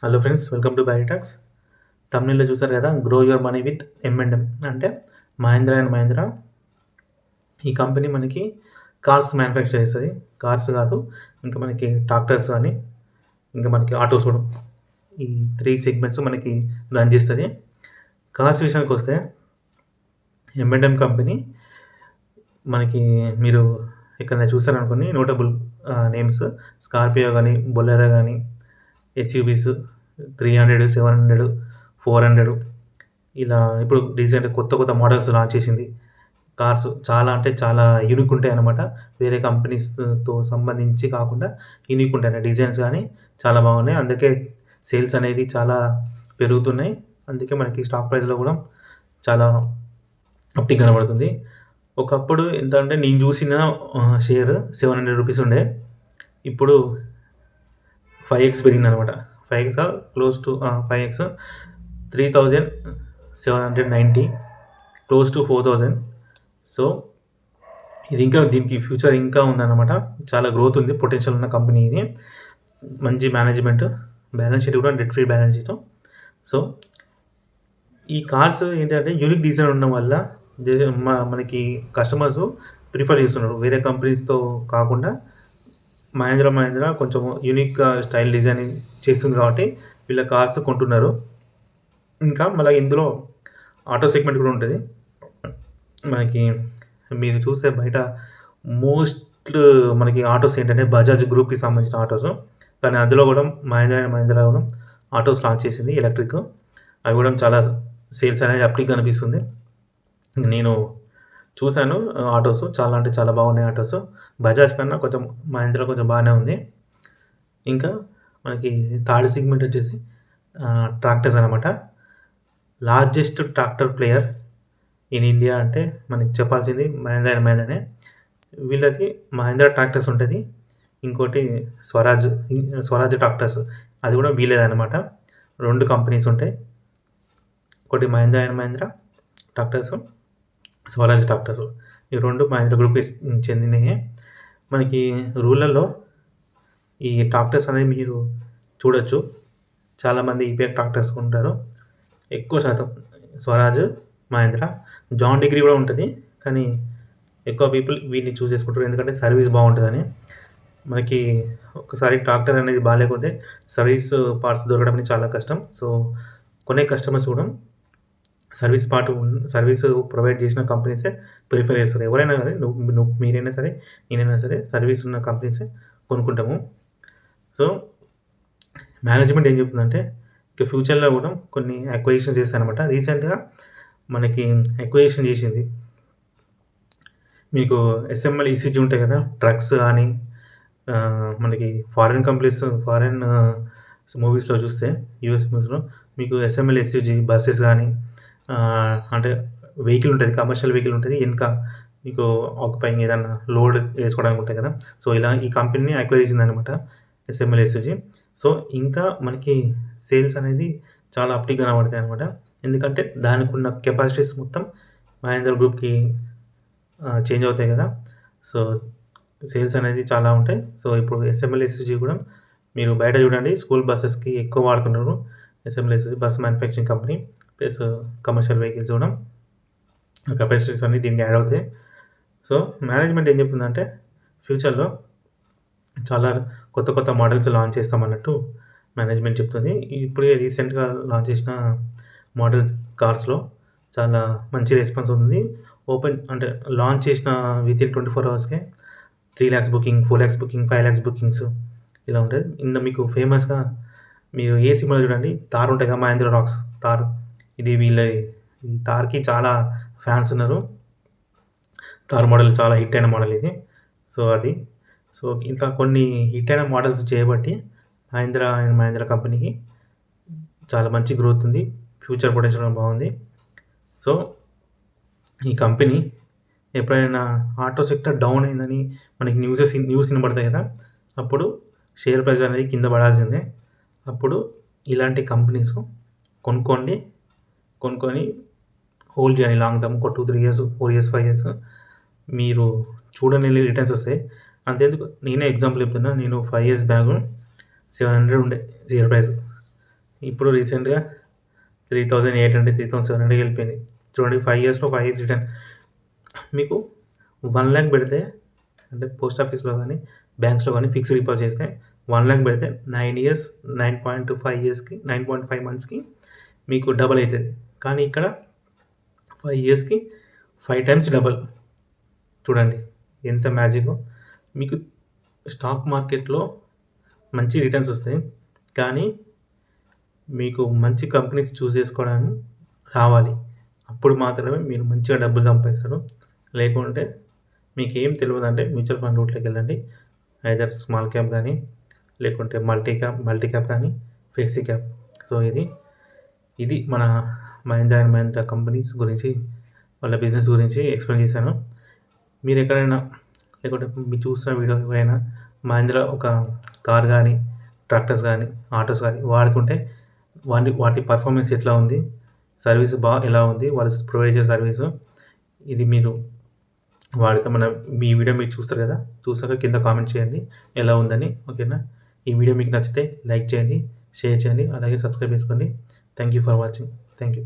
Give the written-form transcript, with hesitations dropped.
Hello friends, welcome to బ్యారిటాక్స్. తమిళ్లో చూసారు కదా, grow your money with M&M అంటే మహీంద్రా అండ్ మహీంద్రా. ఈ కంపెనీ మనకి కార్స్ మ్యానుఫ్యాక్చర్ చేస్తుంది. కార్స్ కాదు, ఇంకా మనకి ట్రాక్టర్స్ కానీ, ఇంకా మనకి ఆటోస్ కూడా, ఈ 3 సెగ్మెంట్స్ మనకి రన్ చేస్తుంది. కార్స్ విషయానికి వస్తే M&M కంపెనీ మనకి మీరు ఎక్కడైనా చూసారనుకోండి, నోటబుల్ నేమ్స్ స్కార్పియో కానీ, బొలెరో కానీ, ఎస్యూవీస్ 300, 700, 400 ఇలా ఇప్పుడు రీసెంట్‌గా కొత్త కొత్త మోడల్స్ లాంచ్ చేసింది. కార్స్ చాలా అంటే చాలా యూనిక్ ఉంటాయన్నమాట. వేరే కంపెనీస్‌తో సంబంధించి కాకుండా యూనిక్ ఉంటాయి. డిజైన్స్ గానీ చాలా బాగున్నాయి. అందుకే సేల్స్ అనేది చాలా పెరుగుతున్నాయి. అందుకే మనకి స్టాక్ ప్రైస్‌లో కూడా చాలా అప్‌టిక్ కనబడుతుంది. ఒకప్పుడు ఎంత అంటే నేను చూసిన షేర్ ₹700 ఉండే. ఇప్పుడు 5x పెరిగిందనమాట. 5x close to 5x 3,790 close to 4,000. So ఇది ఇంకా దీనికి ఫ్యూచర్ ఇంకా ఉందన్నమాట. చాలా గ్రోత్ ఉంది. పొటెన్షియల్ ఉన్న కంపెనీ ఇది. మంచి మేనేజ్మెంట్, బ్యాలెన్స్ షీట్ కూడా debt free balance sheet. So ఈ కార్స్ ఏంటంటే యూనిక్ డిజైన్ ఉండడం వల్ల మనకి కస్టమర్స్ ప్రిఫర్ చేస్తున్నారు. వేరే కంపెనీస్‌తో కాకుండా మహీంద్రా కొంచెం యూనిక్ స్టైల్ డిజైనింగ్ చేస్తుంది కాబట్టి వీళ్ళ కార్స్ కొంటున్నారు. ఇంకా మళ్ళీ ఇందులో ఆటో సెగ్మెంట్ కూడా ఉంటుంది. మనకి మీరు చూస్తే బయట మోస్ట్ మనకి ఆటోస్ ఏంటంటే బజాజ్ గ్రూప్‌కి సంబంధించిన ఆటోస్. కానీ అందులో కూడా మహీంద్రా కూడా ఆటోస్ లాంచ్ చేసింది ఎలక్ట్రిక్. అవి కూడా చాలా సేల్స్ అనేది అప్‌టిక్ కనిపిస్తుంది. నేను చూసాను ఆటోస్. చాలా అంటే చాలా బాగున్నాయి ఆటోస్. బజాజ్ కన్నా కొంచెం మహీంద్రా కొంచెం బాగానే ఉంది. ఇంకా మనకి థర్డ్ సెగ్మెంట్ వచ్చేసి ట్రాక్టర్స్ అనమాట. Largest tractor player in India అంటే మనకి చెప్పాల్సింది మహీంద్రా అండ్ మహీంద్రానే. వీళ్ళకి మహీంద్రా ట్రాక్టర్స్ ఉంటుంది. ఇంకోటి స్వరాజ్ ట్రాక్టర్స్, అది కూడా వీళ్ళదనమాట. 2 కంపెనీస్ ఉంటాయి. ఒకటి Mahindra and Mahindra tractors, Swaraj tractors. ఈ 2 మహీంద్రా గ్రూప్‌కి చెందినయే. మనకి రూరల్‌లో ఈ ట్రాక్టర్స్ అనేవి మీరు చూడొచ్చు. చాలామంది ఇవే ట్రాక్టర్స్ కొంటారు. ఎక్కువ శాతం స్వరాజ్, మహీంద్రా, జాన్ డిగ్రీ కూడా ఉంటుంది. కానీ ఎక్కువ పీపుల్ వీటిని చూస్ చేసుకుంటారు. ఎందుకంటే సర్వీస్ బాగుంటుందని. మనకి ఒకసారి ట్రాక్టర్ అనేది బాలేకపోతే సర్వీస్ పార్ట్స్ దొరకడం అనేది చాలా కష్టం. సో కొనే కస్టమర్స్ కూడా సర్వీస్ ప్రొవైడ్ చేసిన కంపెనీసే ప్రిఫర్ చేస్తారు. ఎవరైనా కానీ మీరైనా సరే, నేనైనా సరే సర్వీస్ ఉన్న కంపెనీసే కొనుక్కుంటాము. సో మేనేజ్మెంట్ ఏం చెప్తుందంటే ఇక ఫ్యూచర్‌లో కూడా కొన్ని అక్విజిషన్స్ చేస్తారనమాట. రీసెంట్‌గా మనకి అక్విజిషన్ చేసింది. మీకు SML ECG ఉంటాయి కదా! ట్రక్స్ కానీ, మనకి ఫారెన్ మూవీస్‌లో చూస్తే, యూఎస్ మూవీస్‌లో మీకు SML ECG బసెస్ కానీ, అంటే వెహికల్ ఉంటుంది. కమర్షియల్ వెహికల్ ఉంటుంది. ఎనక మీకు ఆక్యుపైయింగ్ ఏదన్నా లోడ్ వేసుకోవడానికి ఉంటాయి కదా! సో ఇలా ఈ కంపెనీని అక్వైర్ చేసిందనమాట SML ECG. సో ఇంకా మనకి సేల్స్ అనేది చాలా అప్‌టిక్ కనబడతాయి అనమాట. ఎందుకంటే దానికున్న కెపాసిటీస్ మొత్తం మహీంద్రా గ్రూప్‌కి చేంజ్ అవుతాయి కదా! సో సేల్స్ అనేది చాలా ఉంటాయి. సో ఇప్పుడు SML ECG కూడా మీరు బయట చూడండి, స్కూల్ బసెస్‌కి ఎక్కువ వాడుతున్నారు. SML ECG bus manufacturing company plus commercial vehicles కూడా కెపాసిటీస్ అన్నీ దీనికి యాడ్ అవుతాయి. సో మేనేజ్మెంట్ ఏం చెప్తుందంటే ఫ్యూచర్‌లో చాలా కొత్త కొత్త మోడల్స్ లాంచ్ చేస్తామన్నట్టు మేనేజ్మెంట్ చెప్తుంది. ఇప్పుడే రీసెంట్‌గా లాంచ్ చేసిన మోడల్స్ కార్స్‌లో చాలా మంచి రెస్పాన్స్ ఉంది. అంటే లాంచ్ చేసిన వితిన్ 24 అవర్స్‌కే 3,00,000 బుకింగ్, 4,00,000 బుకింగ్, 5,00,000 బుకింగ్స్ ఇలా ఉంటది. మీకు ఫేమస్‌గా మీరు ఏ సినిమాలో చూడండి, థార్ ఉంటాయి కదా! మహేంద్ర రాక్స్ థార్. ఇది ఈ థార్‌కి చాలా ఫ్యాన్స్ ఉన్నారు. థార్ మోడల్ చాలా హిట్ అయిన మోడల్ ఇది. సో అది. సో ఇంకా కొన్ని హిట్ అయిన మోడల్స్ చేయబట్టి మహీంద్రా కంపెనీకి చాలా మంచి గ్రోత్ ఉంది. ఫ్యూచర్ పొటెన్షియల్ బాగుంది. సో ఈ కంపెనీ ఎప్పుడైనా ఆటో సెక్టర్ డౌన్ అయిందని మనకి న్యూస్ వినబడతాయి కదా! అప్పుడు షేర్ ప్రైస్ అనేది కింద పడాల్సిందే. అప్పుడు ఇలాంటి కంపెనీస్ కొనుక్కొని హోల్డ్ చేయాలి లాంగ్ టర్మ్. ఒక 2, 3 ఇయర్స్, 4 ఇయర్స్, 5 ఇయర్స్ మీరు చూడని రిటర్న్స్ వస్తాయి. అంతెందుకు నేనే ఎగ్జాంపుల్ చెప్తున్నా. నేను 5 ఇయర్స్ బ్యాక్ 700 ఉండే షేర్ ప్రైస్. ఇప్పుడు రీసెంట్‌గా 3,800, 3,700 వెళ్ళిపోయింది. చూడండి 5 ఇయర్స్‌లో 5x రిటర్న్. మీకు 1,00,000 పెడితే అంటే పోస్ట్ ఆఫీస్‌లో గాని, బ్యాంక్స్‌లో గాని ఫిక్స్డ్ డిపాజిట్ చేస్తే 1,00,000 పెడితే 9 ఇయర్స్ 9.5 ఇయర్స్‌కి 9.5 మంత్స్‌కి మీకు డబుల్ అయితది. కానీ ఇక్కడ 5 ఇయర్స్‌కి 5 టైమ్స్ డబుల్. చూడండి ఎంత మ్యాజికో. మీకు స్టాక్ మార్కెట్‌లో మంచి రిటర్న్స్ వస్తాయి. కానీ మీకు మంచి కంపెనీస్ చూజ్ చేసుకోవడానికి రావాలి. అప్పుడు మాత్రమే మీరు మంచిగా డబ్బులు సంపాదిస్తారు. లేకుంటే మీకేం తెలవదంటే మ్యూచువల్ ఫండ్ రూట్‌లోకెళ్ళండి. ఐదర్ స్మాల్ క్యాప్ గానీ, లేకుంటే మల్టీ క్యాప్ కానీ, ఫ్లెక్సీ క్యాప్. సో, ఇది మన మహీంద్రా అండ్ మహీంద్రా కంపెనీస్ గురించి, వాళ్ళ బిజినెస్ గురించి ఎక్స్‌ప్లెయిన్ చేశాను. మీరెక్కడైనా లేకుంటే మీరు చూస్తున్న వీడియో ఎవరైనా మహీంద్రా ఒక కార్ గానీ, ట్రాక్టర్స్ గానీ, ఆటోస్ గానీ వాడుతుంటే వాటి పర్ఫార్మెన్స్ ఎట్లా ఉంది? సర్వీస్ ఎలా ఉంది? వాళ్ళు ప్రొవైడ్ చేసే సర్వీసు. ఇది మీరు వాడితే మీ వీడియో మీరు చూస్తారు కదా! చూసాక కింద కామెంట్ చేయండి ఎలా ఉందని. ఓకేనా? ఈ వీడియో మీకు నచ్చితే లైక్ చేయండి, షేర్ చేయండి, అలాగే సబ్స్క్రైబ్ చేసుకోండి. Thank you for watching. Thank you.